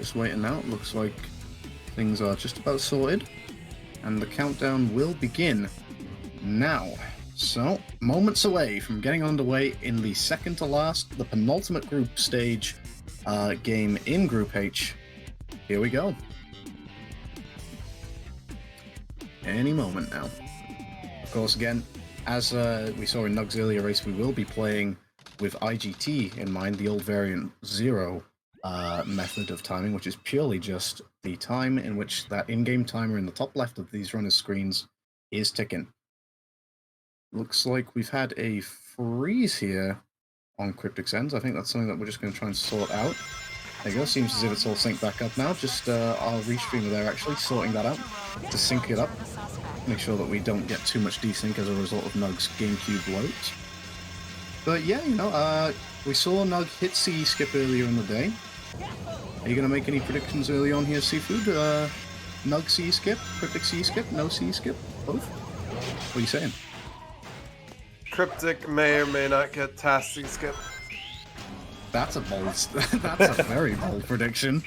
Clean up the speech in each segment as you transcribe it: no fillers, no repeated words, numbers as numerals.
Just waiting out. Looks like things are just about sorted. And the countdown will begin now. So, moments away from getting underway in the second to last, the penultimate group stage game in Group H. Here we go. Any moment now. Of course, again, as we saw in Nug's earlier race, we will be playing with IGT in mind, the old variant 0 method of timing, which is purely just the time in which that in-game timer in the top left of these runners' screens is ticking. Looks like we've had a freeze here on Cryptic's ends. I think that's something that we're just going to try and sort out. There you go, seems as if it's all synced back up now. Just our restreamer there actually sorting that out to sync it up. Make sure that we don't get too much desync as a result of Nug's GameCube load. But yeah, you know, we saw Nug hit CE skip earlier in the day. Are you going to make any predictions early on here, Seafood? Nug CE skip? Cryptic CE skip? No CE skip? Both? What are you saying? Cryptic may or may not get task CE skip. That's a bold, that's a very bold prediction.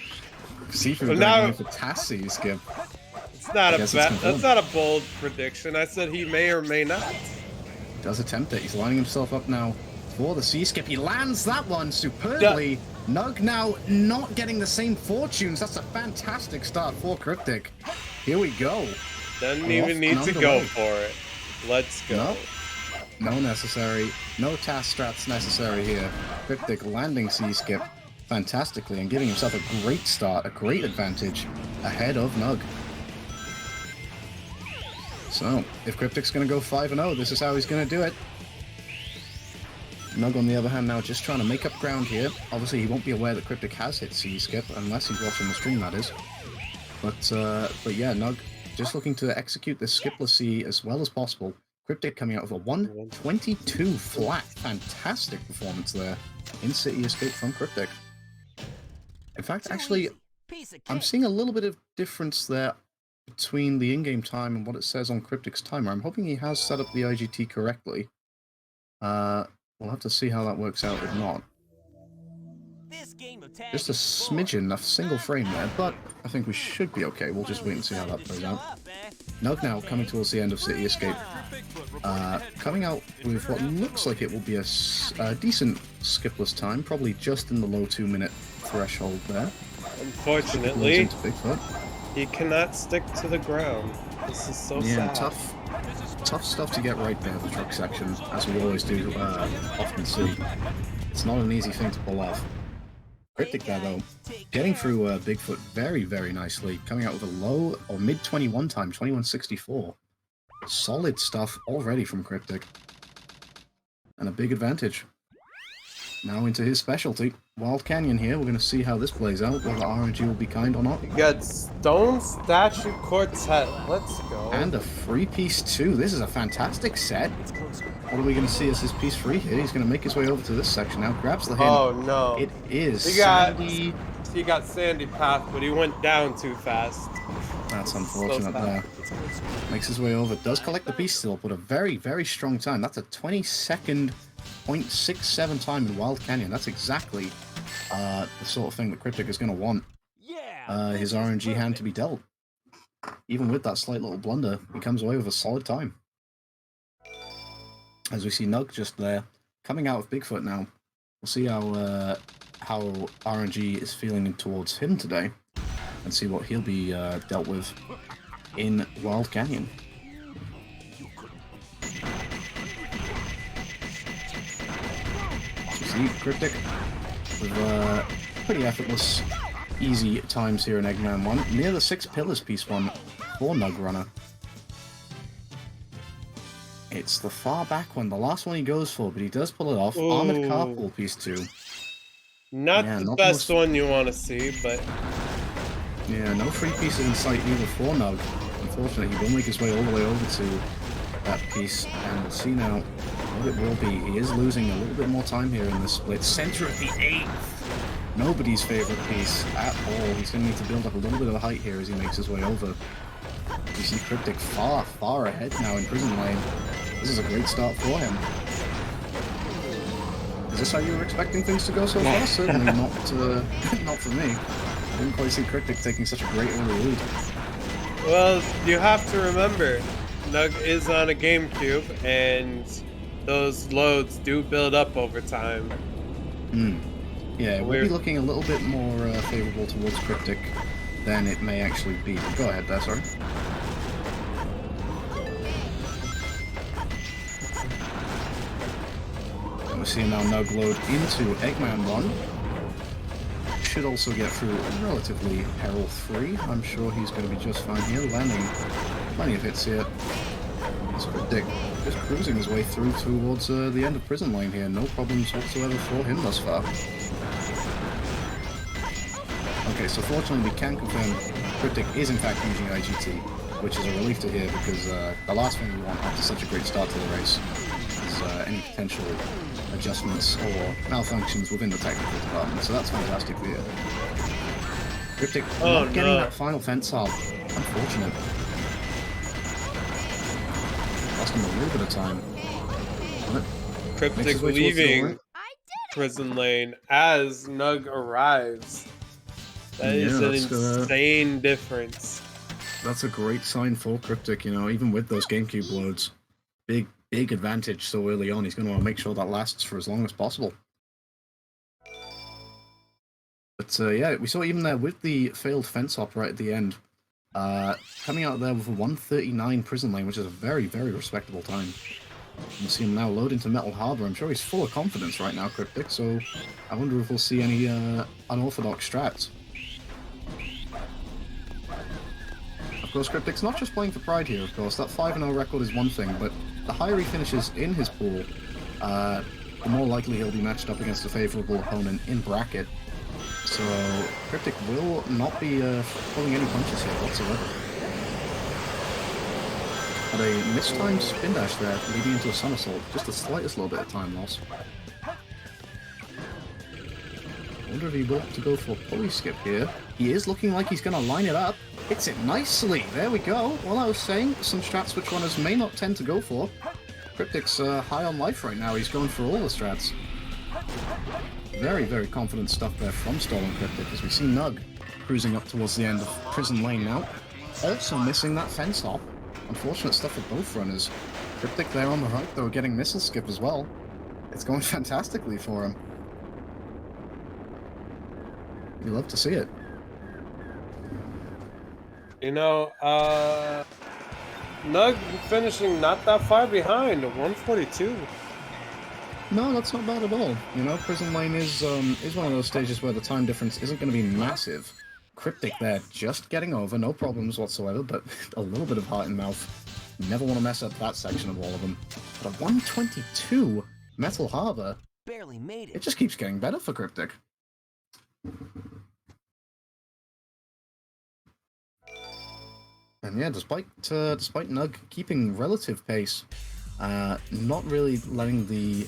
Seafood now, for task CE skip. It's not a that's not a bold prediction. I said he may or may not. He does attempt it. He's lining himself up now for the CE skip. He lands that one superbly. Nug now not getting the same fortunes. That's a fantastic start for Cryptic. Here we go. Doesn't even need to go for it. Let's go. Nope. No necessary. No task strats necessary here. Cryptic landing CE skip fantastically and giving himself a great start, a great advantage ahead of Nug. So, if Cryptic's going to go 5-0, this is how he's going to do it. Nug, on the other hand, now just trying to make up ground here. Obviously, he won't be aware that Cryptic has hit CE skip, unless he's watching the stream, that is. But yeah, Nug just looking to execute this skipless CE as well as possible. Cryptic coming out with a 122 flat. Fantastic performance there in City Escape from Cryptic. In fact, actually, I'm seeing a little bit of difference there between the in-game time and what it says on Cryptic's timer. I'm hoping he has set up the IGT correctly. We'll have to see how that works out if not. Just a smidgen, a single frame there, but I think we should be okay. We'll just wait and see how that plays out. Nug now coming towards the end of City Escape. Coming out with what looks like it will be a decent skipless time, probably just in the low 2-minute threshold there. Unfortunately, he cannot stick to the ground. This is so sad. Tough stuff to get right there, the truck section, as we always do often see. It's not an easy thing to pull off. Cryptic there, though, getting through Bigfoot very, very nicely, coming out with a low or mid-21 time, 21.64. Solid stuff already from Cryptic. And a big advantage. Now into his specialty. Wild Canyon here. We're going to see how this plays out, whether RNG will be kind or not. You got Stone Statue Quartet. Let's go. And a free piece too. This is a fantastic set. What are we going to see as his piece free here? He's going to make his way over to this section now. Grabs the hit. Oh no. It is Sandy. He got Sandy Path, but he went down too fast. That's unfortunate there. Makes his way over. Does collect the piece still, but a very, very strong time. That's a 22nd 0.67 time in Wild Canyon. That's exactly the sort of thing that Cryptic is going to want his RNG hand to be dealt. Even with that slight little blunder, he comes away with a solid time. As we see Nug just there, coming out of Bigfoot now. We'll see how RNG is feeling towards him today, and see what he'll be dealt with in Wild Canyon. See Cryptic with pretty effortless, easy times here in Eggman 1. Near the 6 pillars piece 1 for NugRunner. It's the far back one, the last one he goes for, but he does pull it off. Ooh. Armored Carpool piece 2. Not the best one you want to see, but... Yeah, no free pieces in sight either for Nug. Unfortunately, he will make his way all the way over to that piece, and we'll see now what it will be. He is losing a little bit more time here in this split. Center of the 8th. Nobody's favorite piece at all. He's going to need to build up a little bit of a height here as he makes his way over. You see Cryptic far, far ahead now in Prison Lane. This is a great start for him. Is this how you were expecting things to go so far? Certainly not for me. Didn't quite see Cryptic taking such a great early lead. Well, you have to remember, Nug is on a GameCube, and those loads do build up over time. Yeah, we'll be looking a little bit more favorable towards Cryptic than it may actually be. Go ahead there, sorry. And we're seeing now Nug load into Eggman 1. Should also get through relatively peril-free. I'm sure he's going to be just fine here, landing plenty of hits here. It's Cryptic just cruising his way through towards the end of Prison Lane here. No problems whatsoever for him thus far. Okay, so fortunately we can confirm Cryptic is in fact using IGT, which is a relief to hear because the last thing we want after such a great start to the race is any potential adjustments or malfunctions within the technical department, so that's fantastic for you. Cryptic not getting that final fence off. Unfortunate. Lost him a little bit of time. Cryptic leaving Prison Lane as Nug arrives. That is an insane difference. That's a great sign for Cryptic, you know, even with those GameCube loads. Big advantage so early on. He's going to want to make sure that lasts for as long as possible. But yeah, we saw even there with the failed fence hop right at the end, coming out there with a 1:39 Prison Lane, which is a very, very respectable time. You can see him now load into Metal Harbor. I'm sure he's full of confidence right now, Cryptic, so I wonder if we'll see any unorthodox strats. Of course, Cryptic's not just playing for pride here, of course. That 5-0 record is one thing, but the higher he finishes in his pool, the more likely he'll be matched up against a favorable opponent in bracket. So, Cryptic will not be pulling any punches here whatsoever. Had a mistimed spin dash there, leading into a somersault. Just the slightest little bit of time loss. I wonder if he will have to go for a pulley skip here. He is looking like he's going to line it up. Hits it nicely. There we go. Well, I was saying, some strats which runners may not tend to go for. Cryptic's high on life right now. He's going for all the strats. Very, very confident stuff there from Stolen Cryptic as we see Nug cruising up towards the end of Prison Lane now. Also missing that fence hop. Unfortunate stuff for both runners. Cryptic there on the right, though, getting missile skip as well. It's going fantastically for him. You love to see it. You know, Nug finishing not that far behind, 142. No, that's not bad at all. You know, Prison Lane is one of those stages where the time difference isn't going to be massive. Cryptic there, just getting over, no problems whatsoever, but a little bit of heart and mouth. Never want to mess up that section of all of them. But a 122 Metal Harbor. Barely made it. It just keeps getting better for Cryptic. And yeah, despite Nug keeping relative pace, not really letting the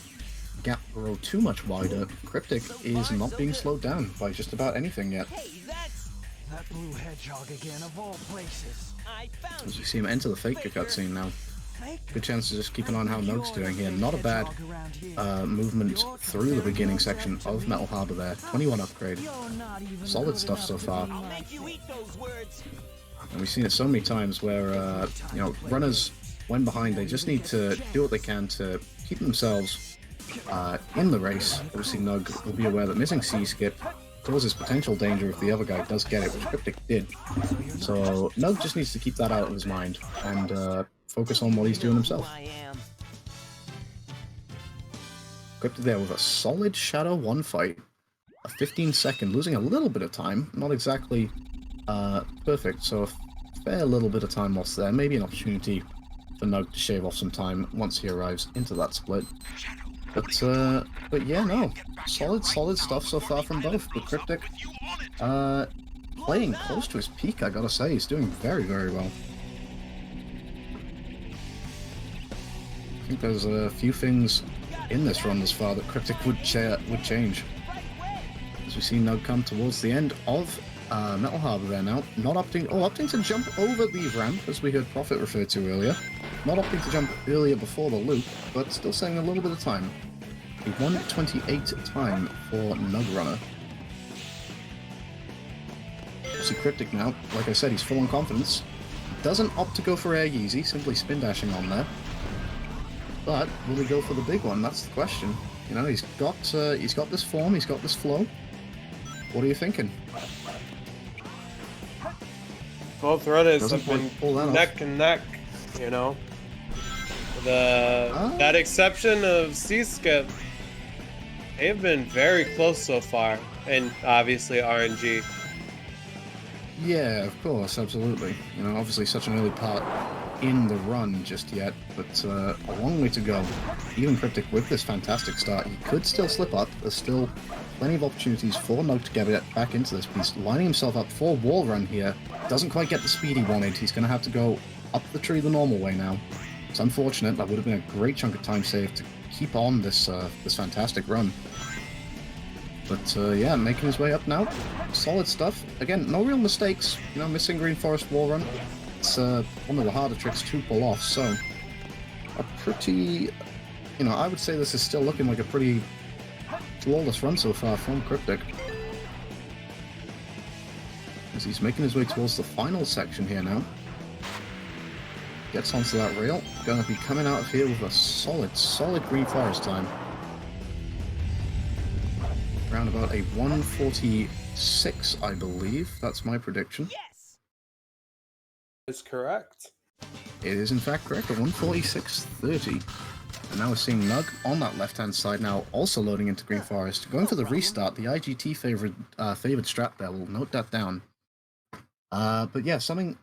gap grow too much wider, Cryptic is not being slowed down by just about anything yet. Hey, that's that blue hedgehog again of all places. As we see him enter the fake cutscene now. Good chance to just keep an eye on how Nug's doing here. Not a bad movement through the beginning section of Metal Harbor there. 21 upgrade. Solid stuff so far. And we've seen it so many times where, you know, runners, when behind, they just need to do what they can to keep themselves in the race. Obviously, Nug will be aware that missing C-skip causes potential danger if the other guy does get it, which Cryptic did. So, Nug just needs to keep that out of his mind and focus on what he's doing himself. Cryptic there with a solid Shadow 1 fight. A 15-second, losing a little bit of time. Not exactly perfect, so a fair little bit of time lost there. Maybe an opportunity for Nug to shave off some time once he arrives into that split. But yeah, no. Solid stuff so far from both. But Cryptic, playing close to his peak, I gotta say. He's doing very, very well. I think there's a few things in this run thus far that Cryptic would change. As we see Nug come towards the end of Metal Harbor there now, opting to jump over the ramp, as we heard Prophet refer to earlier. Not opting to jump earlier before the loop, but still saving a little bit of time. A 1:28 time for NugRunner. See Cryptic now, like I said, he's full on confidence. Doesn't opt to go for air Yeezy, simply spin dashing on there. But will he go for the big one? That's the question. You know, he's got this form, he's got this flow. What are you thinking? Both runners Doesn't have been pull that neck off. and neck, you know. That exception of C-Skip, they've been very close so far, and obviously RNG. Yeah, of course, absolutely. You know, obviously such an early part in the run just yet, but a long way to go. Even Cryptic with this fantastic start, he could still slip up. There's still plenty of opportunities for Nug to get it back into this piece. Lining himself up for wall run here. Doesn't quite get the speed he wanted. He's going to have to go up the tree the normal way now. It's unfortunate. That would have been a great chunk of time saved to keep on this this fantastic run. But yeah, making his way up now. Solid stuff. Again, no real mistakes. You know, missing Green Forest wall run. It's one of the harder tricks to pull off. So, a pretty, you know, I would say this is still looking like a pretty flawless run so far from Cryptic. As he's making his way towards the final section here now. Gets onto that rail. Gonna be coming out of here with a solid Green Forest time. Around about a 146, I believe. That's my prediction. Is correct. It is in fact correct, a 146.30. And now we're seeing Nug on that left-hand side now, also loading into Green Forest. Going for the restart, the IGT favored strat there, we'll note that down. But yeah, something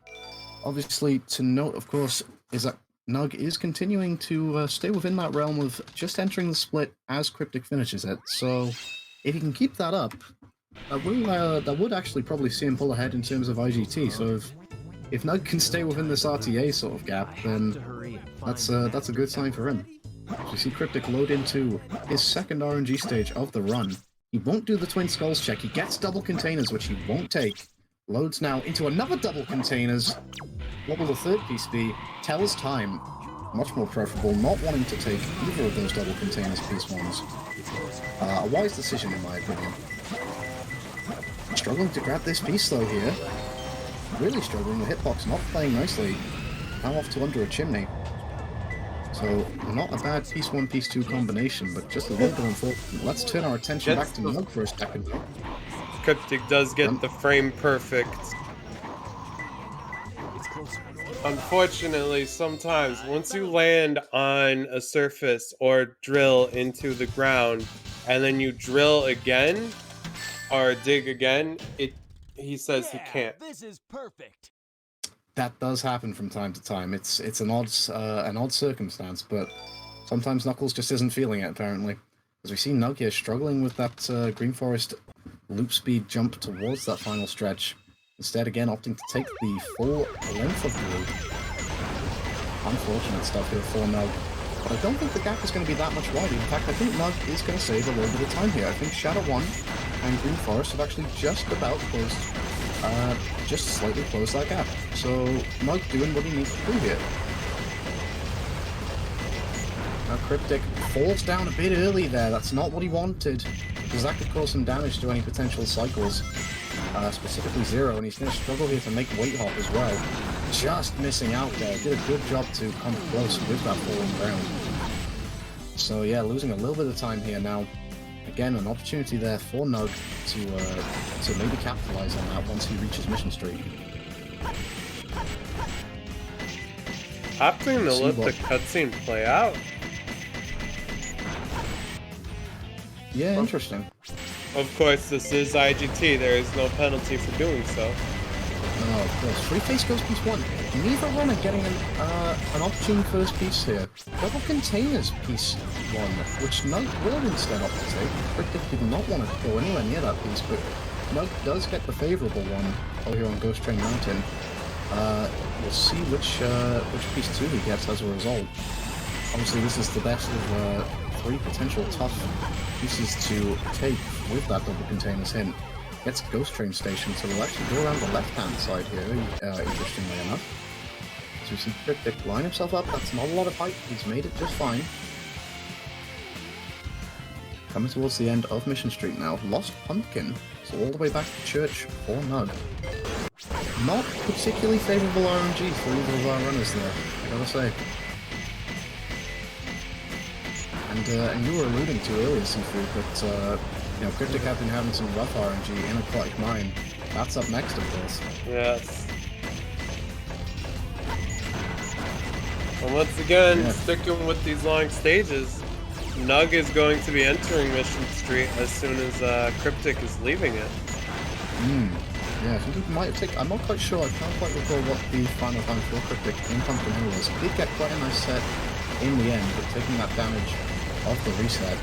obviously to note, of course, is that Nug is continuing to stay within that realm of just entering the split as Cryptic finishes it. So if he can keep that up, that would actually probably see him pull ahead in terms of IGT. So if Nug can stay within this RTA sort of gap, then that's a good sign for him. So we see Cryptic load into his second RNG stage of the run. He won't do the Twin Skulls check. He gets double containers, which he won't take. Loads now into another double containers. What will the third piece be? Tells time. Much more preferable not wanting to take either of those double containers piece ones. A wise decision in my opinion. Struggling to grab this piece though here. Really struggling. The hitbox not playing nicely. Now off to under a chimney. So not a bad piece 1, piece 2 combination, but just a little bit unfortunate. Let's turn our attention back to Nug for a second. Cryptic does get the frame perfect. Unfortunately, sometimes once you land on a surface or drill into the ground and then you drill again or dig again, he says he can't. This is perfect. That does happen from time to time. It's an odd circumstance, but sometimes Knuckles just isn't feeling it apparently. As we see Nug here struggling with that Green Forest loop speed jump towards that final stretch. Instead, again, opting to take the full length of the loop. Unfortunate stuff here for Nug. But I don't think the gap is going to be that much wider. In fact, I think Nug is going to save a little bit of time here. I think Shadow 1 and Green Forest have actually just about closed, just slightly closed that gap. So, Nug doing what he needs to do here. Now Cryptic falls down a bit early there. That's not what he wanted, because that could cause some damage to any potential cycles. Specifically Zero, and he's going to struggle here to make weight hop as well. Just missing out there. Did a good job to come close with that falling ground. So yeah, losing a little bit of time here now. Again, an opportunity there for Nug to maybe capitalize on that once he reaches Mission Street. Opting to let the cutscene play out. Yeah, interesting. Of course, this is IGT. There is no penalty for doing so. No, of course. Free face goes piece 1. Neither runner getting an opportune first piece here. Double containers piece 1, which Nug will instead opt to take. Cryptic did not want to go anywhere near that piece, but Nug does get the favourable one over here on Ghost Train Mountain. We'll see which piece 2 he gets as a result. Obviously, this is the best of 3 potential tough pieces to take with that double containers hint. Gets Ghost Train Station, so we'll actually go around the left-hand side here, interestingly enough. So we see Cryptic line himself up. That's not a lot of height. He's made it just fine. coming towards the end of Mission Street now. Lost Pumpkin. So all the way back to church for Nug. Not particularly favourable RNG for either of our runners there, I gotta say. And you were alluding to earlier, Seafood, but you know, Cryptic have been having some rough RNG in Aquatic Mine. That's up next, of course. Yes. And once again, sticking with these long stages, Nug is going to be entering Mission Street as soon as Cryptic is leaving it. Yeah, I think he might have taken... I'm not quite sure, I can't quite recall what the final time for Cryptic in Pumpkin Hill was. He did get quite a nice set in the end, but taking that damage off the reset.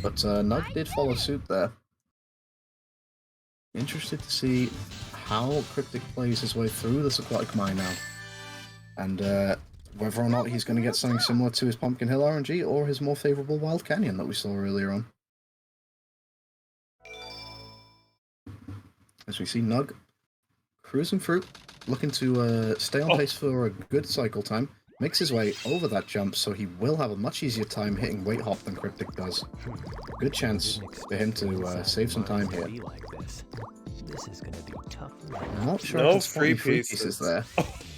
But Nug did follow suit there. Interested to see how Cryptic plays his way through this Aquatic Mine now. And whether or not he's going to get something similar to his Pumpkin Hill RNG or his more favourable Wild Canyon that we saw earlier on. As we see Nug cruising through, looking to stay on pace for a good cycle time. Makes his way over that jump, so he will have a much easier time hitting weight hop than Cryptic does. Good chance for him to save some time here. I'm not sure if it's free pieces there.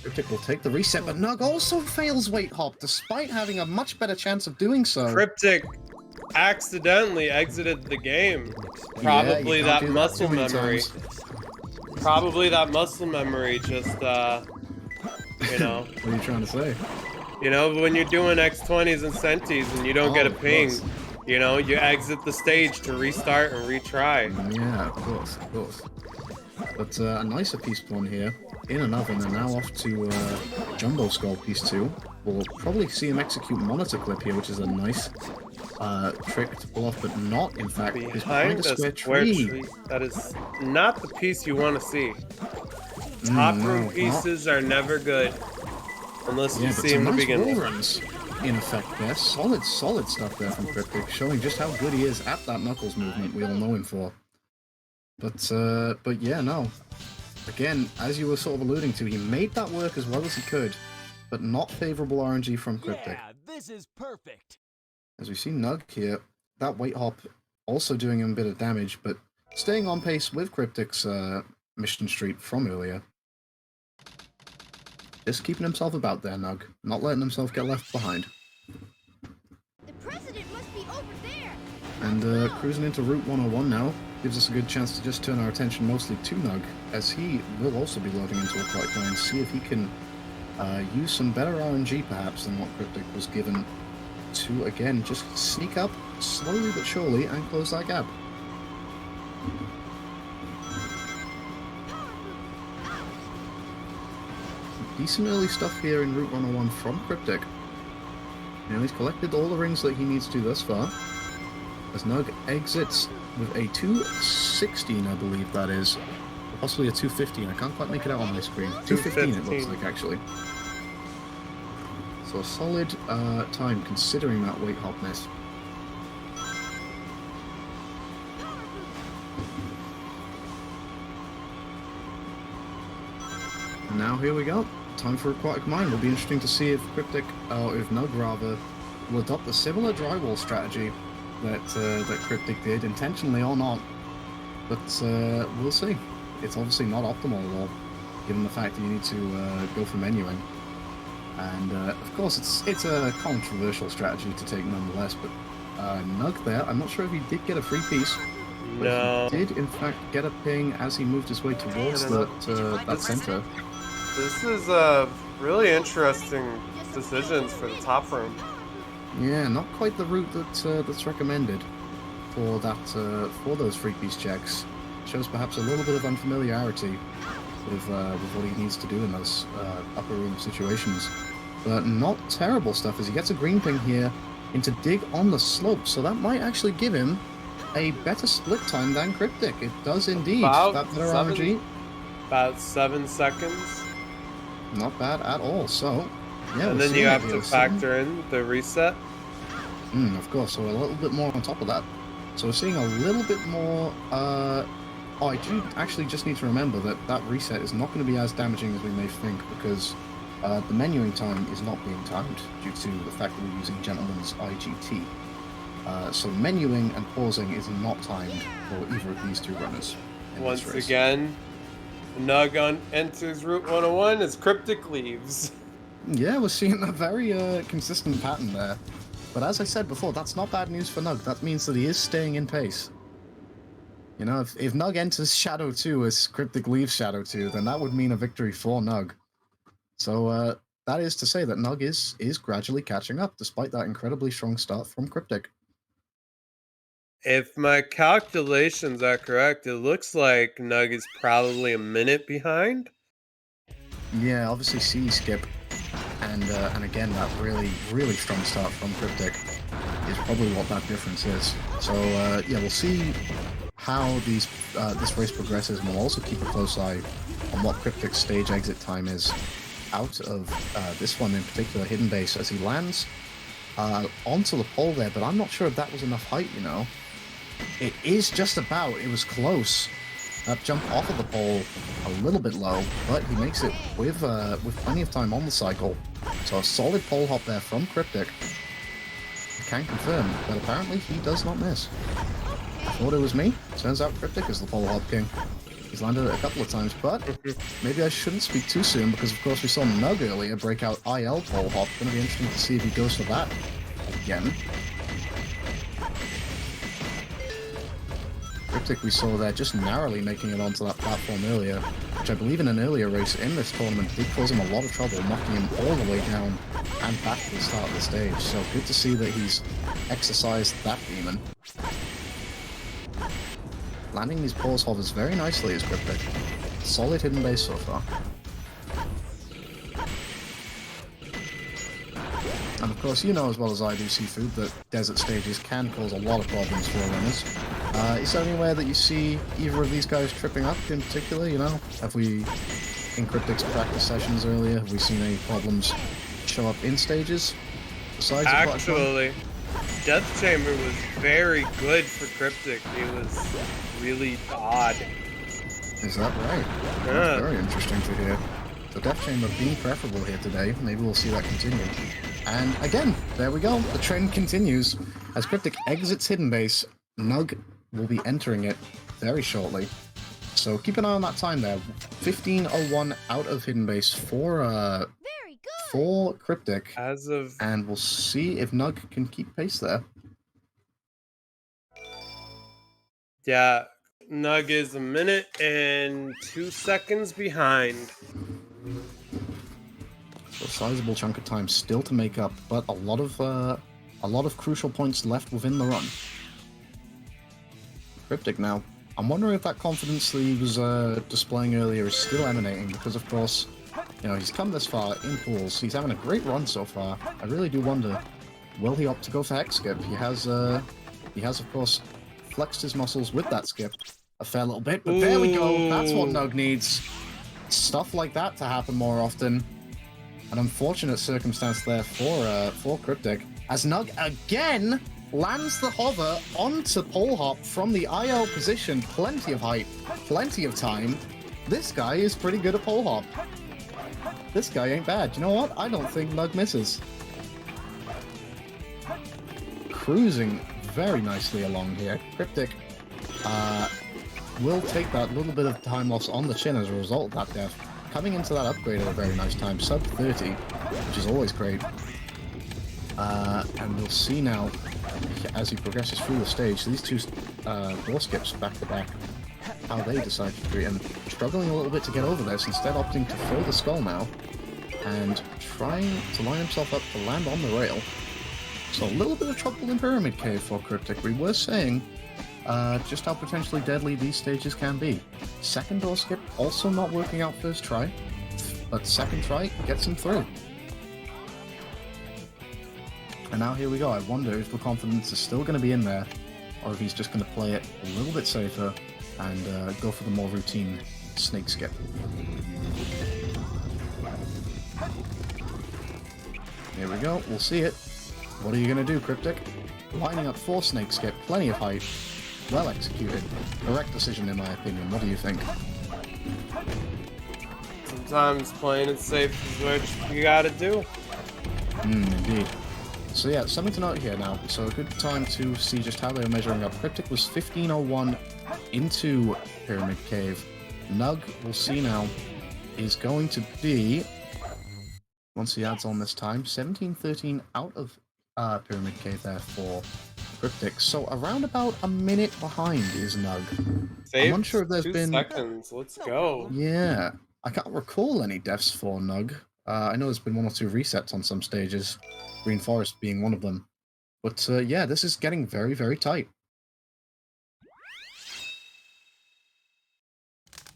Cryptic will take the reset, but Nug also fails weight hop, despite having a much better chance of doing so. Cryptic accidentally exited the game. Probably that muscle memory. Probably that muscle memory just, you know. What are you trying to say? You know, when you're doing X20s and Centis and you don't get a ping, you know, you exit the stage to restart and retry. Yeah, of course, of course. But a nicer piece one here. In and oven, and now off to Jumbo Skull piece 2. We'll probably see him execute Monitor Clip here, which is a nice trick to pull off, but not, in fact, behind the square tree. That is not the piece you want to see. Top room pieces are never good unless you see him to begin with. Runs in effect there. Solid stuff there from Cryptic, showing just how good he is at that Knuckles movement we all know him for. But yeah, no. Again, as you were sort of alluding to, he made that work as well as he could, but not favourable RNG from Cryptic. Yeah, this is perfect. As we see Nug here, that weight hop also doing him a bit of damage, but staying on pace with Cryptic's Mission Street from earlier. Just keeping himself about there, Nug. Not letting himself get left behind. The president must be over there. And cruising into Route 101 now gives us a good chance to just turn our attention mostly to Nug, as he will also be loading into a Aquatic Mine, see if he can use some better RNG perhaps than what Cryptic was given to, again, just sneak up slowly but surely and close that gap. Decent early stuff here in Route 101 from Cryptic. You know, he's collected all the rings that he needs to thus far. As Nug exits with a 216, I believe that is. Or possibly a 215, I can't quite make it out on my screen. 215 it looks like, actually. So a solid time considering that weight hop miss. And now here we go. Time for Aquatic Mine. It'll be interesting to see if Cryptic, or if Nug rather, will adopt a similar drywall strategy that Cryptic did, intentionally or not. But we'll see. It's obviously not optimal at all, given the fact that you need to go for menuing. And of course, it's a controversial strategy to take nonetheless. But Nug there, I'm not sure if he did get a free piece. No. But he did, in fact, get a ping as he moved his way towards that center. This is really interesting decisions for the top room. Yeah, not quite the route that's recommended for that for those free piece checks. Shows perhaps a little bit of unfamiliarity with what he needs to do in those upper room situations. But not terrible stuff, as he gets a green ping here into dig on the slope, so that might actually give him a better split time than Cryptic. It does indeed. That better RNG. About 7 seconds. Not bad at all. So, yeah. And then you have to factor in the reset. Of course. So a little bit more on top of that. So we're seeing a little bit more. Oh, I do actually just need to remember that reset is not going to be as damaging as we may think, because the menuing time is not being timed due to the fact that we're using Gentleman's IGT. So menuing and pausing is not timed for either of these two runners. in this Once race. again, Nug enters Route 101 as Cryptic leaves. Yeah, we're seeing a very consistent pattern there. But as I said before, that's not bad news for Nug. That means that he is staying in pace. You know, if Nug enters Shadow 2 as Cryptic leaves Shadow 2, then that would mean a victory for Nug. So that is to say that Nug is gradually catching up, despite that incredibly strong start from Cryptic. If my calculations are correct, it looks like Nug is probably a minute behind. Yeah, obviously C skip, and again that really strong start from Cryptic is probably what that difference is. So yeah, we'll see how this race progresses, and we'll also keep a close eye on what Cryptic's stage exit time is out of this one in particular, Hidden Base, as he lands onto the pole there. But I'm not sure if that was enough height. You know, it is just about. It was close. That jump off of the pole a little bit low, but he makes it with plenty of time on the cycle. So a solid pole hop there from Cryptic. I can confirm that apparently he does not miss. I thought it was me. Turns out Cryptic is the pole hop king. He's landed it a couple of times, but maybe I shouldn't speak too soon because, of course, we saw Nug earlier break out IL pole hop. Going to be interesting to see if he goes for that again. Cryptic we saw there just narrowly making it onto that platform earlier, which I believe in an earlier race in this tournament did cause him a lot of trouble, knocking him all the way down and back to the start of the stage. So good to see that he's exercised that demon. Landing these pause hovers very nicely is Cryptic. Solid hidden base so far. And of course, you know as well as I do, Seafood, that desert stages can cause a lot of problems for runners. Is there anywhere that you see either of these guys tripping up in particular, you know? Have we, in Cryptic's practice sessions earlier, have we seen any problems show up in stages? Besides Actually, Death Chamber was very good for Cryptic. It was really odd. Is that right? Yeah. That's very interesting to hear. So Death Chamber being preferable here today. Maybe we'll see that continue. And again, there we go. The trend continues. As Cryptic exits Hidden Base, Nug will be entering it very shortly. So keep an eye on that time there. 15:01 out of Hidden Base for Very good. for Cryptic. As of And we'll see if Nug can keep pace there. yeah, Nug is a minute and 2 seconds behind. So a sizable chunk of time still to make up, but a lot of crucial points left within the run. Cryptic now. I'm wondering if that confidence that he was displaying earlier is still emanating, because of course, you know, he's come this far in pools. He's having a great run so far. I really do wonder, will he opt to go for hex skip? He has of course flexed his muscles with that skip a fair little bit, but there we go. That's what Nug needs. Stuff like that to happen more often. An unfortunate circumstance there for Cryptic, as Nug again lands the hover onto pole hop from the IL position. Plenty of height, plenty of time. This guy is pretty good at pole hop. This guy ain't bad. You know what? I don't think Nug misses. Cruising very nicely along here. Cryptic will take that little bit of time loss on the chin as a result of that death. Coming into that upgrade at a very nice time, sub 30, which is always great. And we'll see now, as he progresses through the stage, these two door skips back to back, how they decide to treat him. Struggling a little bit to get over this, instead opting to throw the skull now, and trying to line himself up to land on the rail. So a little bit of trouble in Pyramid Cave for Cryptic. We were saying just how potentially deadly these stages can be. Second door skip also not working out first try, but second try gets him through. And now here we go. I wonder if the confidence is still going to be in there, or if he's just going to play it a little bit safer and go for the more routine snake skip. Here we go. We'll see it. What are you going to do, Cryptic? Lining up for snake skip. Plenty of height. Well executed. Correct decision in my opinion. What do you think? Sometimes playing it safe is what you gotta do. Indeed. So yeah, something to note here now. So a good time to see just how they were measuring up. Cryptic was 1501 into Pyramid Cave. Nug, we'll see now, is going to be, once he adds on this time, 1713 out of Pyramid Cave there for Cryptic. So around about a minute behind is Nug. Saved I'm unsure if there's 2 been... seconds. Let's go. Yeah, I can't recall any deaths for Nug. I know there's been 1 or 2 resets on some stages, Green Forest being one of them. But yeah, this is getting very, very tight.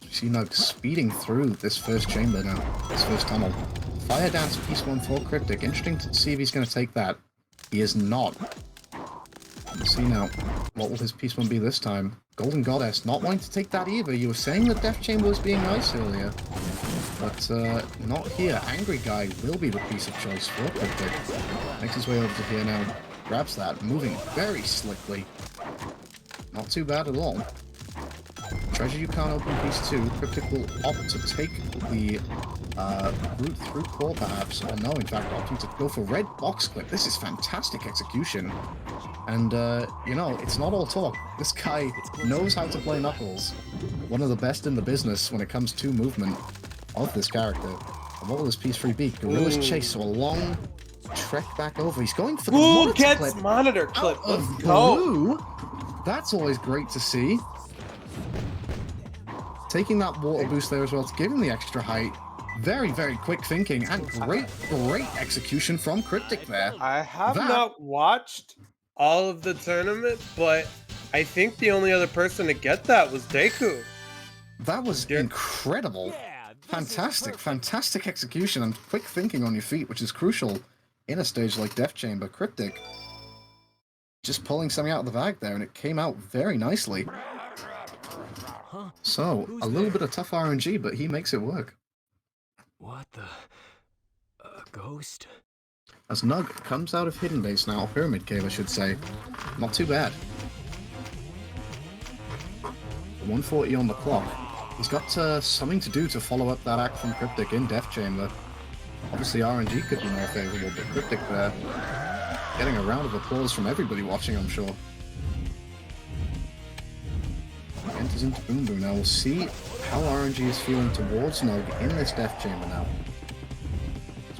You see Nug speeding through this first chamber now, this first tunnel. Fire Dance Piece 1 for Cryptic. Interesting to see if he's going to take that. He is not. Let's see now. What will his Piece 1 be this time? Golden Goddess not wanting to take that either. You were saying the Death Chamber was being nice earlier. But not here. Angry Guy will be the piece of choice for Cryptic. Makes his way over to here now. Grabs that. Moving very slickly. Not too bad at all. Treasure you can't open Piece 2. Cryptic will opt to take the route through core perhaps, or no, in fact, opting to go for red box clip. This is fantastic execution. And, you know, it's not all talk. This guy knows how to play Knuckles. One of the best in the business when it comes to movement of this character. And what will this Piece 3 be? Gorilla's Chase, so a long trek back over. He's going for the Ooh, monitor gets clip monitor clip. out of Let's go. blue. That's always great to see. Taking that water boost there as well to give him the extra height. Very, very quick thinking and great execution from Cryptic there. I have not watched all of the tournament, but I think the only other person to get that was Deku. That was incredible. Fantastic execution and quick thinking on your feet, which is crucial in a stage like Death Chamber. Cryptic just pulling something out of the bag there, and it came out very nicely. So, a little bit of tough RNG, but he makes it work. What the? A ghost? As Nug comes out of Hidden Base now, Pyramid Cave I should say. Not too bad. 140 on the clock. He's got something to do to follow up that act from Cryptic in Death Chamber. Obviously RNG could be more favourable, but Cryptic there getting a round of applause from everybody watching, I'm sure. Enters into Boom Boom now. We'll see how RNG is feeling towards Nug in this Death Chamber now.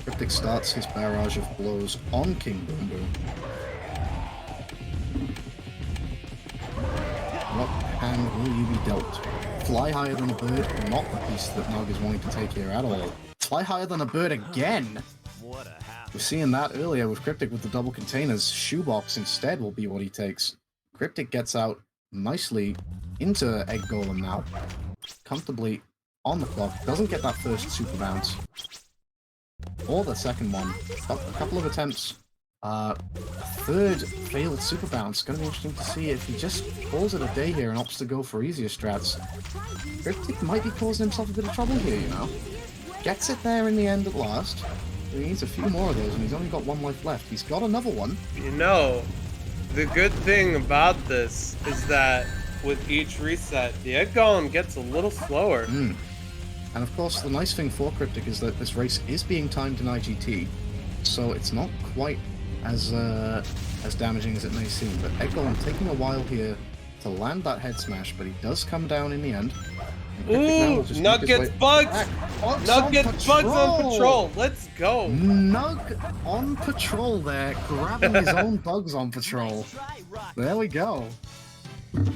Cryptic starts his barrage of blows on King Boom Boom. What hand will you be dealt? Fly higher than a bird, not the piece that Nug is wanting to take here at all. Fly higher than a bird again! We're seeing that earlier with Cryptic with the double containers. Shoebox instead will be what he takes. Cryptic gets out nicely into Egg Golem now. Comfortably on the clock. Doesn't get that first super bounce. Or the second one. A couple of attempts. Third failed super bounce. Gonna be interesting to see if he just calls it a day here and opts to go for easier strats. Cryptic might be causing himself a bit of trouble here, you know. Gets it there in the end at last. He needs a few more of those and he's only got 1 life left. He's got another one. You know, the good thing about this is that with each reset, the Egg Golem gets a little slower. And of course, the nice thing for Cryptic is that this race is being timed in IGT, so it's not quite as damaging as it may seem. But Egg Golem taking a while here to land that head smash, but he does come down in the end. Ooh, Nug gets bugs! Nug gets bugs on patrol! Let's go! Nug on patrol there, grabbing his own bugs on patrol. There we go.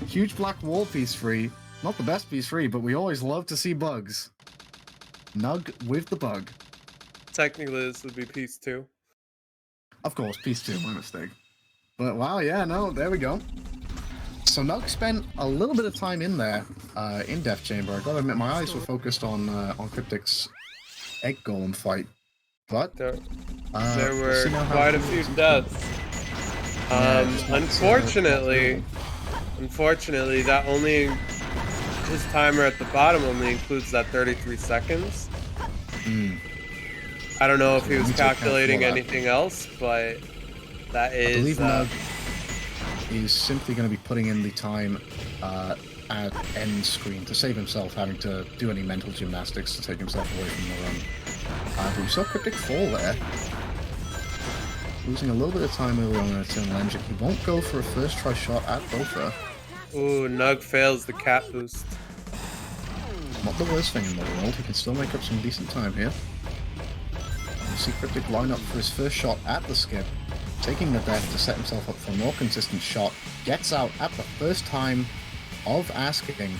Huge black wall piece free. Not the best piece free, but we always love to see bugs. Nug with the bug. Technically, this would be piece 2. Of course, piece 2, my mistake. But wow, yeah, no, there we go. So Nug spent a little bit of time in there, in Death Chamber. I gotta admit, my eyes were focused on Cryptic's Egg Golem fight. But there were quite a few deaths. Unfortunately, that only his timer at the bottom only includes that 33 seconds. I don't know if he was calculating anything else, but that is. I believe Nug is simply going to be putting in the time at end screen to save himself having to do any mental gymnastics to take himself away from the run. But we saw Cryptic fall there. losing a little bit of time early on in Eternal Engine. He won't go for a first try shot at Bofa. Ooh, Nug fails the cat boost. Not the worst thing in the world. He can still make up some decent time here. You see Cryptic line up for his first shot at the skip, taking the death to set himself up for a more consistent shot. Gets out at the first time of asking,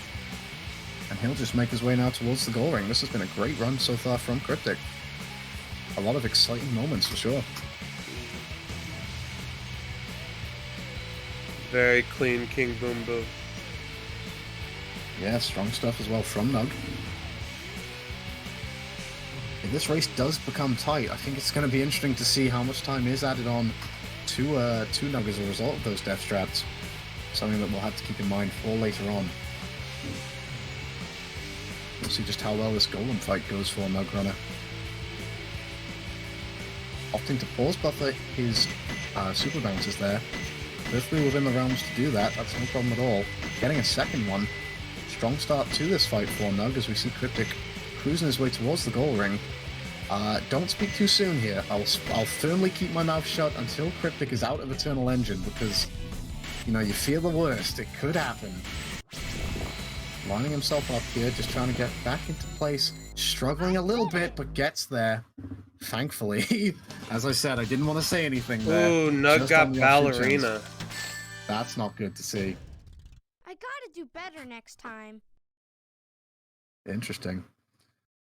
and he'll just make his way now towards the goal ring. This has been a great run so far from Cryptic. A lot of exciting moments for sure. Very clean King Boom Boom. Yeah, strong stuff as well from Nug. If this race does become tight, I think it's going to be interesting to see how much time is added on to Nug as a result of those death strats. Something that we'll have to keep in mind for later on. We'll see just how well this golem fight goes for NugRunner. Opting to pause buffer his super bounces there. Perfectly within the realms to do that, that's no problem at all. Getting a second one. Strong start to this fight for Nug as we see Cryptic cruising his way towards the goal ring. Don't speak too soon here. I'll firmly keep my mouth shut until Cryptic is out of Eternal Engine because, you know, you fear the worst. It could happen. Lining himself up here, just trying to get back into place. Struggling a little bit, but gets there. Thankfully. As I said, I didn't want to say anything there. Ooh, Nug Just got on the off chance. ballerina. That's not good to see. I gotta do better next time. Interesting.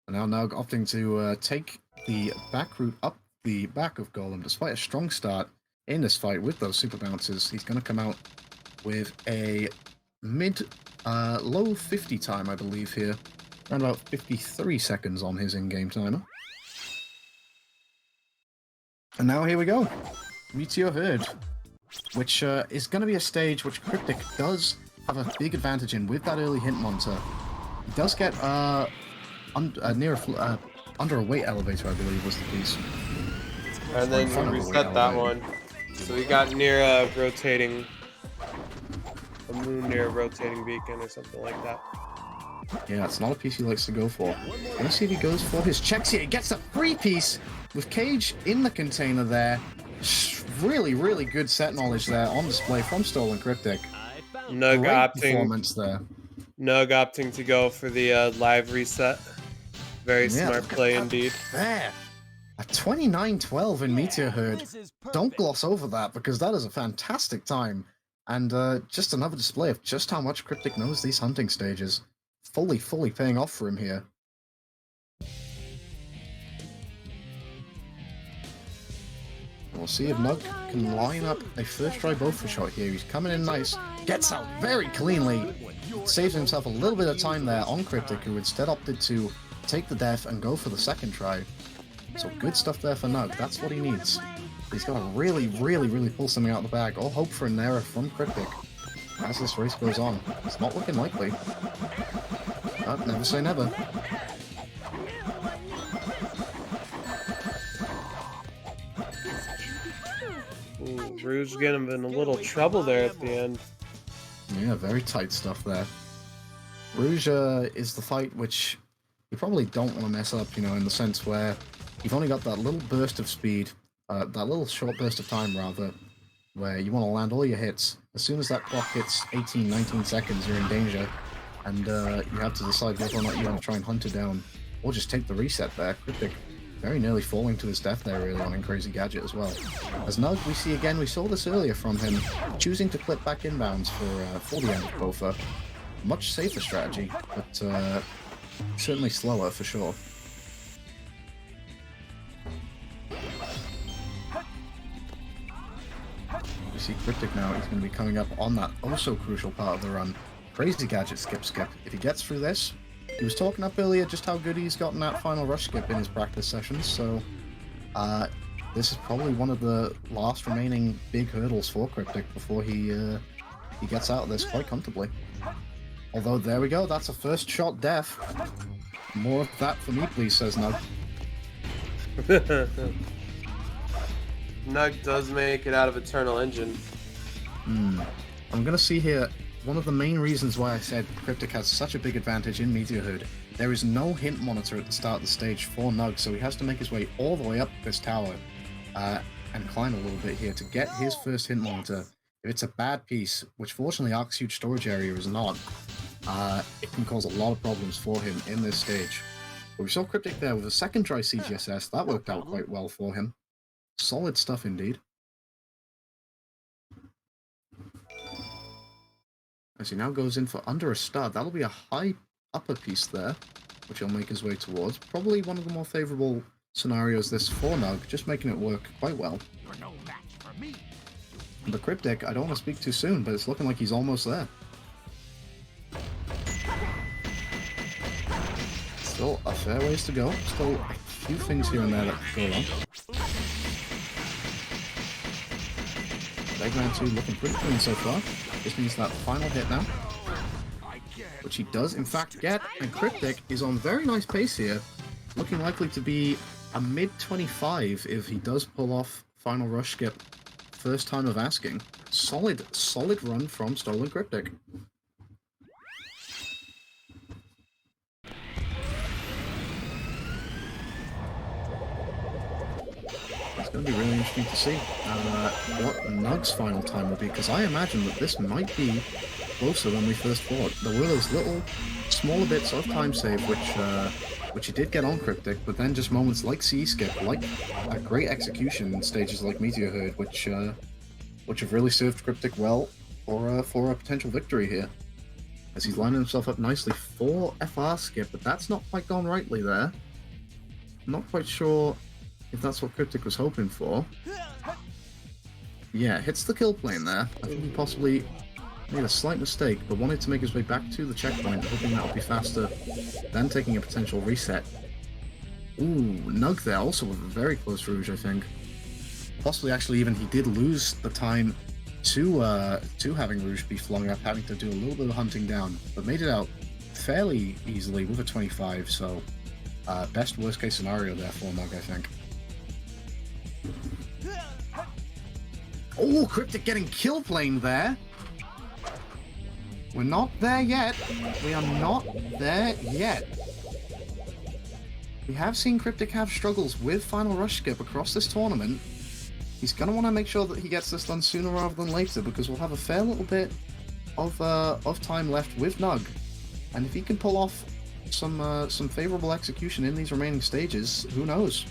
And now Nug opting to take the back route up the back of Golem. Despite a strong start in this fight with those super bounces, he's going to come out with a low 50 time, I believe, here. Around about 53 seconds on his in-game timer. And now here we go. Meteor Herd, which is going to be a stage which Cryptic does have a big advantage in with that early hint monitor. He does get under a weight elevator, I believe, was the piece. And then you reset that one. So we got near a moon near a rotating beacon or something like that. Yeah, it's not a piece he likes to go for. Let's see if he goes for his checks here. He gets a free piece with Cage in the container there. Really, really good set knowledge there on display from Stolen Cryptic. Nug Great performance there. opting to go for the live reset. Very smart play indeed. There. A 29-12 in Meteor Herd. Don't gloss over that because that is a fantastic time. And just another display of just how much Cryptic knows these hunting stages. Fully paying off for him here. We'll see if Nug can line up a first try Bofa shot here. He's coming in nice. Gets out very cleanly. Saves himself a little bit of time there on Cryptic, who instead opted to take the death and go for the second try. So good stuff there for Nug. That's what he needs. He's got to really pull something out of the bag. All hope for an error from Cryptic as this race goes on. It's not looking likely. But never say never. Ooh, Rouge getting him in a little trouble there at the end. Yeah, very tight stuff there. Rouge is the fight which you probably don't want to mess up, you know, in the sense where you've only got that little burst of speed, that little short burst of time, rather, where you want to land all your hits. As soon as that clock hits 18, 19 seconds, you're in danger, and you have to decide whether or not you want to try and hunt it down, or just take the reset there. Cryptic very nearly falling to his death there early on in Crazy Gadget as well. As Nug, we see again, we saw this earlier from him, choosing to clip back inbounds for the end of Bofa. Much safer strategy, but certainly slower for sure. We see Cryptic now, he's going to be coming up on that also crucial part of the run. Crazy Gadget skip. If he gets through this, he was talking up earlier just how good he's gotten that final rush skip in his practice sessions, so this is probably one of the last remaining big hurdles for Cryptic before he gets out of this quite comfortably. Although, there we go, that's a first shot death. More of that for me, please, says Nug. Nug does make it out of Eternal Engine. I'm gonna see here, one of the main reasons why I said Cryptic has such a big advantage in Meteor Herd. There is no hint monitor at the start of the stage for Nug, so he has to make his way all the way up this tower. and climb a little bit here to get his first hint monitor. If it's a bad piece, which fortunately Ark's huge storage area is not, it can cause a lot of problems for him in this stage. But we saw Cryptic there with a second try CGSS. That worked out quite well for him. Solid stuff indeed. As he now goes in for under a stud, that'll be a high upper piece there, which he'll make his way towards. Probably one of the more favorable scenarios this for Nug, just making it work quite well. You're no match for me. The Cryptic, I don't want to speak too soon, but it's looking like he's almost there. Still a fair ways to go. Still a few things here and there that go wrong. Eggman 2 looking pretty clean so far. Just needs that final hit now, which he does in fact get, and Cryptic is on very nice pace here, looking likely to be a mid-25 if he does pull off final rush skip first time of asking. Solid run from Stolen Cryptic. It's going to be really interesting to see what Nug's final time will be, because I imagine that this might be closer than we first thought. There were those little smaller bits of time save which he did get on Cryptic, but then just moments like C-Skip, like a great execution in stages like Meteor Herd, which have really served Cryptic well for a potential victory here. As he's lining himself up nicely for FR skip, but that's not quite gone rightly there. I'm not quite sure if that's what Cryptic was hoping for. Yeah, hits the kill plane there. I think he possibly made a slight mistake, but wanted to make his way back to the checkpoint, hoping that would be faster than taking a potential reset. Ooh, Nug there, also with a very close Rouge, I think. Possibly, actually, even he did lose the time to having Rouge be flung up, having to do a little bit of hunting down, but made it out fairly easily with a 25, so best worst case scenario there for Nug, I think. Oh, Cryptic getting kill plane there. We're not there yet. We are not there yet. We have seen Cryptic have struggles with final rush skip across this tournament. He's going to want to make sure that he gets this done sooner rather than later, because we'll have a fair little bit of time left with Nug. And if he can pull off some favorable execution in these remaining stages, who knows?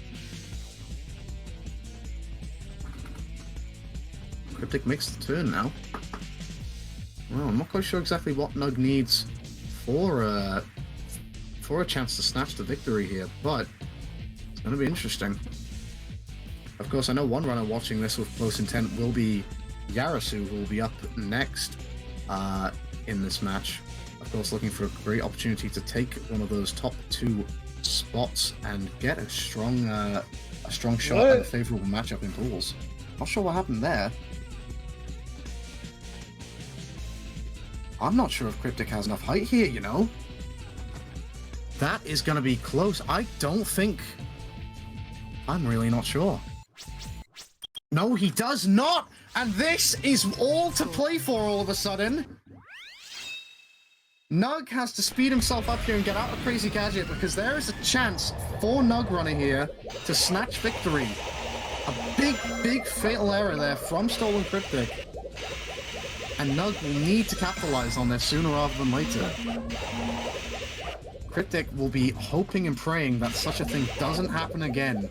Cryptic makes the turn now. Well, I'm not quite sure exactly what Nug needs for a chance to snatch the victory here, but it's going to be interesting. Of course, I know one runner watching this with close intent will be Yarasu, who will be up next in this match. Of course, looking for a great opportunity to take one of those top two spots and get a strong shot at a favorable matchup in pools. Not sure what happened there. I'm not sure if Cryptic has enough height here, you know? That is going to be close. I don't think... I'm really not sure. No, he does not! And this is all to play for all of a sudden. Nug has to speed himself up here and get out of Crazy Gadget, because there is a chance for NugRunner here to snatch victory. A big fatal error there from Stolen Cryptic. And Nug will need to capitalize on this sooner rather than later. Cryptic will be hoping and praying that such a thing doesn't happen again.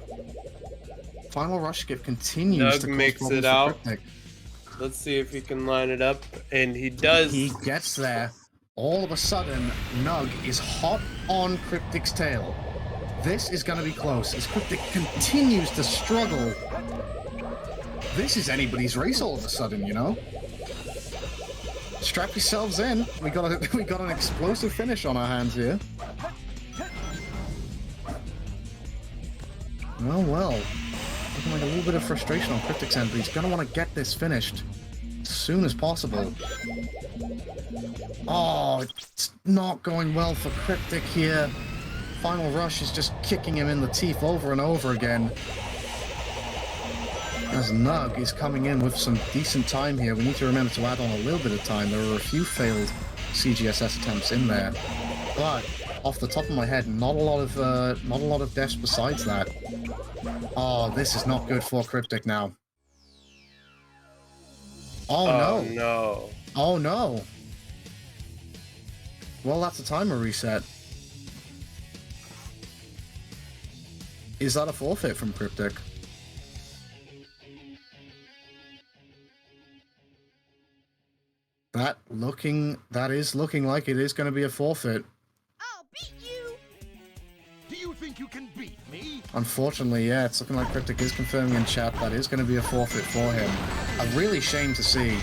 Final rush skip continues Nug to cause makes problems it for out. Cryptic. Let's see if he can line it up, and he does. He gets there. All of a sudden, Nug is hot on Cryptic's tail. This is going to be close as Cryptic continues to struggle. This is anybody's race all of a sudden, you know? Strap yourselves in. We got an explosive finish on our hands here. Well. Looking like a little bit of frustration on Cryptic's end, but he's going to want to get this finished as soon as possible. Oh, it's not going well for Cryptic here. Final rush is just kicking him in the teeth over and over again. As Nug is coming in with some decent time here, we need to remember to add on a little bit of time. There are a few failed CGSS attempts in there. But off the top of my head, not a lot of deaths besides that. Oh, this is not good for Cryptic now. Oh no! No. Oh no! Well, that's a timer reset. Is that a forfeit from Cryptic? That is looking like it is going to be a forfeit. I'll beat you. Do you think you can beat me? Unfortunately, yeah, it's looking like Cryptic is confirming in chat that is going to be a forfeit for him. A really shame to see,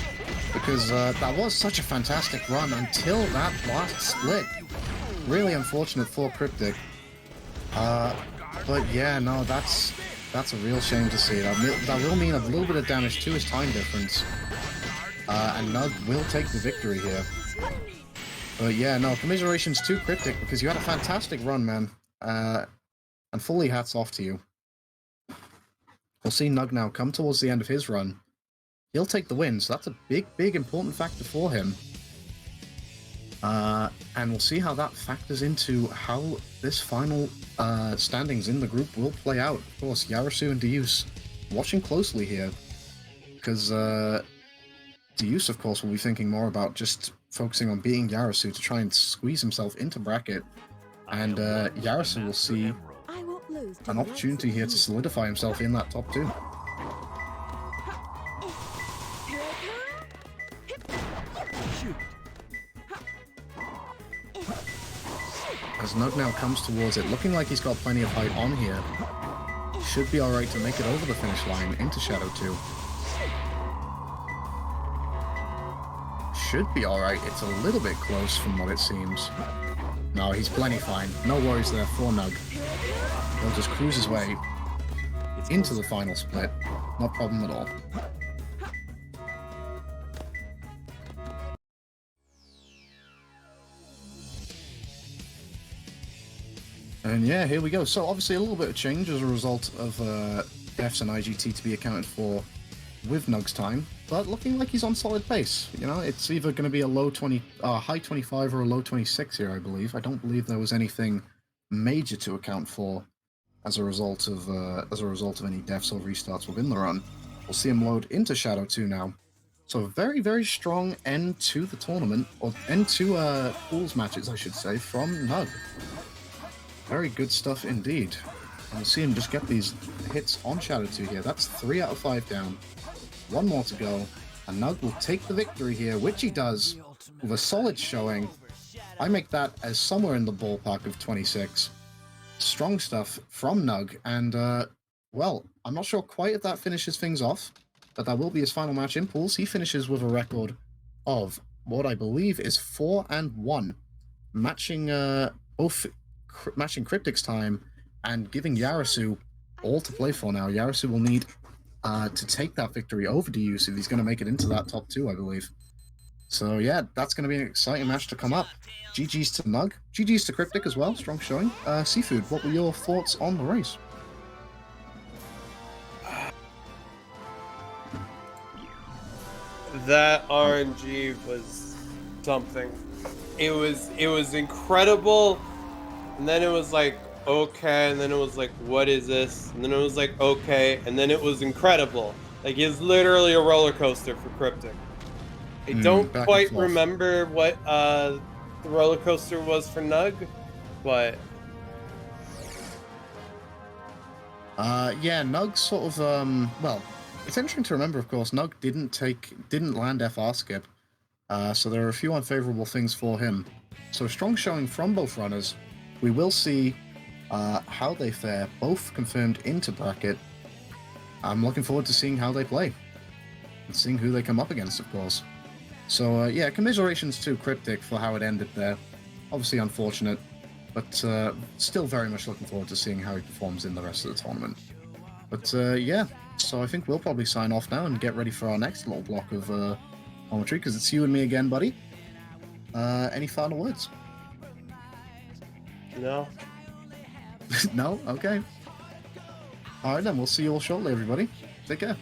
because that was such a fantastic run until that last split. Really unfortunate for Cryptic. But yeah, no, that's a real shame to see. That will mean a little bit of damage to his time difference. And Nug will take the victory here. But yeah, no, commiserations to Cryptic, because you had a fantastic run, man. And fully hats off to you. We'll see Nug now come towards the end of his run. He'll take the win, so that's a big important factor for him. And we'll see how that factors into how this final standings in the group will play out. Of course, Yarasu and Deus watching closely here, because Deus, of course, will be thinking more about just focusing on beating Yarasu to try and squeeze himself into bracket, and Yarasu will see an opportunity here to solidify himself in that top 2. As Nug now comes towards it, looking like he's got plenty of height on here. Should be alright to make it over the finish line into Shadow 2. Should be alright, it's a little bit close from what it seems. No, he's plenty fine. No worries there for Nug. He'll just cruise his way into the final split. No problem at all. And yeah, here we go. So obviously a little bit of change as a result of Fs and IGT to be accounted for with Nug's time, but looking like he's on solid pace. You know, it's either going to be a high 25 or a low 26 here, I believe. I don't believe there was anything major to account for as a result of any deaths or restarts within the run. We'll see him load into Shadow 2 now. So a very, very strong end to the tournament, or end to pools matches, I should say, from Nug. Very good stuff indeed. And we'll see him just get these hits on Shadow 2 here. That's 3 out of 5 down. One more to go. And Nug will take the victory here, which he does with a solid showing. I make that as somewhere in the ballpark of 26. Strong stuff from Nug. And, well, I'm not sure quite if that finishes things off, but that will be his final match in pools. He finishes with a record of what I believe is 4-1, matching matching Cryptic's time and giving Yarasu all to play for now. Yarasu will need to take that victory over Deus if he's going to make it into that top 2, I believe. So yeah, that's going to be an exciting match to come up. GG's to Nug. GG's to Cryptic as well. Strong showing. Seafood, what were your thoughts on the race? That RNG was something. It was incredible. And then it was like, okay, and then it was like, what is this? And then it was like, okay, and then it was incredible. Like, it's literally a roller coaster for Cryptic. I don't quite remember what the roller coaster was for Nug, but... yeah, Nug sort of, well, it's interesting to remember, of course, Nug didn't land FR skip, so there are a few unfavorable things for him. So strong showing from both runners. We will see how they fare, both confirmed into bracket. I'm looking forward to seeing how they play, and seeing who they come up against, of course. So yeah, commiserations to Cryptic for how it ended there. Obviously unfortunate, but still very much looking forward to seeing how he performs in the rest of the tournament. But yeah, so I think we'll probably sign off now and get ready for our next little block of commentary, because it's you and me again, buddy. Any final words? No. No? Okay. Alright then, we'll see you all shortly, everybody. Take care.